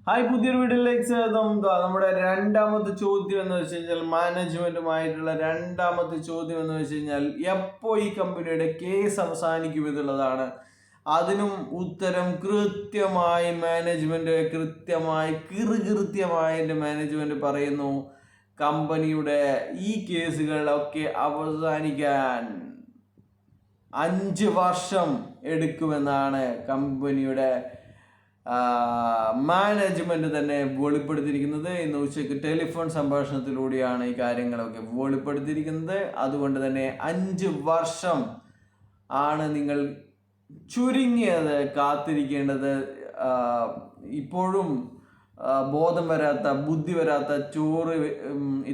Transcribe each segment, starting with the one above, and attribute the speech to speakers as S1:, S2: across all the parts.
S1: Hi, പുതിയൊരു വീഡിയോയിലേക്ക് സ്വാഗതം. നമ്മുടെ രണ്ടാമത്തെ ചോദ്യം എന്ന് വെച്ച് കഴിഞ്ഞാൽ മാനേജ്മെന്റുമായിട്ടുള്ള രണ്ടാമത്തെ ചോദ്യം എന്ന് വെച്ച് കഴിഞ്ഞാൽ എപ്പോ ഈ കമ്പനിയുടെ കേസ് അവസാനിക്കും എന്നുള്ളതാണ്. അതിനും ഉത്തരം കൃത്യമായി മാനേജ്മെന്റ് കൃത്യമായി മാനേജ്മെന്റ് പറയുന്നു. കമ്പനിയുടെ ഈ കേസുകളൊക്കെ അവസാനിക്കാൻ 5 വർഷം എടുക്കുമെന്നാണ് കമ്പനിയുടെ മാനേജ്മെന്റ് തന്നെ വെളിപ്പെടുത്തിയിരിക്കുന്നത്. ഇന്ന് ഉച്ചയ്ക്ക് ടെലിഫോൺ സംഭാഷണത്തിലൂടെയാണ് ഈ കാര്യങ്ങളൊക്കെ വെളിപ്പെടുത്തിയിരിക്കുന്നത്. അതുകൊണ്ട് തന്നെ 5 വർഷം ആണ് നിങ്ങൾ ചുരുങ്ങിയത് കാത്തിരിക്കേണ്ടത്. ഇപ്പോഴും ബോധം വരാത്ത, ബുദ്ധി വരാത്ത,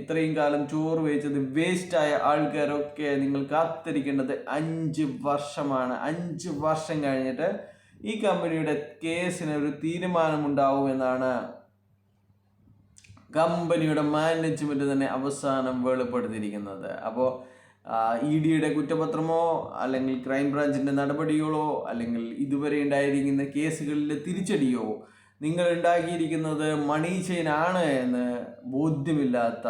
S1: ഇത്രയും കാലം ചോറ് വേവിച്ചത് വേസ്റ്റായ ആൾക്കാരൊക്കെ നിങ്ങൾ കാത്തിരിക്കേണ്ടത് 5 വർഷമാണ്. 5 വർഷം കഴിഞ്ഞിട്ട് ഈ കമ്പനിയുടെ കേസിന് ഒരു തീരുമാനമുണ്ടാവുമെന്നാണ് കമ്പനിയുടെ മാനേജ്മെന്റ് തന്നെ അവസാനം വെളിപ്പെടുത്തിയിരിക്കുന്നത്. അപ്പോൾ EDയുടെ കുറ്റപത്രമോ അല്ലെങ്കിൽ ക്രൈംബ്രാഞ്ചിന്റെ നടപടികളോ അല്ലെങ്കിൽ ഇതുവരെ ഉണ്ടായിരിക്കുന്ന കേസുകളിലെ തിരിച്ചടിയോ നിങ്ങൾ ഉണ്ടാക്കിയിരിക്കുന്നത് മണി ചെയിൻ ആണ് എന്ന് ബോധ്യമില്ലാത്ത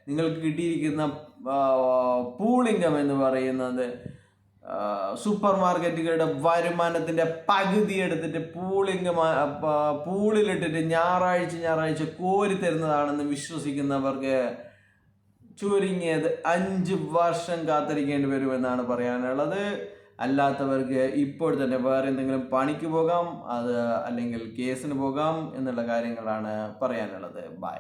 S1: നിങ്ങൾക്ക് കിട്ടിയിരിക്കുന്ന പൂൾ ഇൻകം എന്ന് പറയുന്നത് സൂപ്പർ മാർക്കറ്റുകളുടെ വരുമാനത്തിന്റെ പകുതി എടുത്തിട്ട് പൂളിലിട്ടിട്ട് ഞായറാഴ്ച കോരി തരുന്നതാണെന്ന് വിശ്വസിക്കുന്നവർക്ക് ചുരുങ്ങിയത് 5 വർഷം കാത്തിരിക്കേണ്ടി വരുമെന്നാണ് പറയാനുള്ളത്. അല്ലാത്തവർക്ക് ഇപ്പോൾ തന്നെ വേറെ എന്തെങ്കിലും പണിക്ക് പോകാം, അല്ലെങ്കിൽ കേസിന് പോകാം എന്നുള്ള കാര്യങ്ങളാണ് പറയാനുള്ളത്. ബൈ.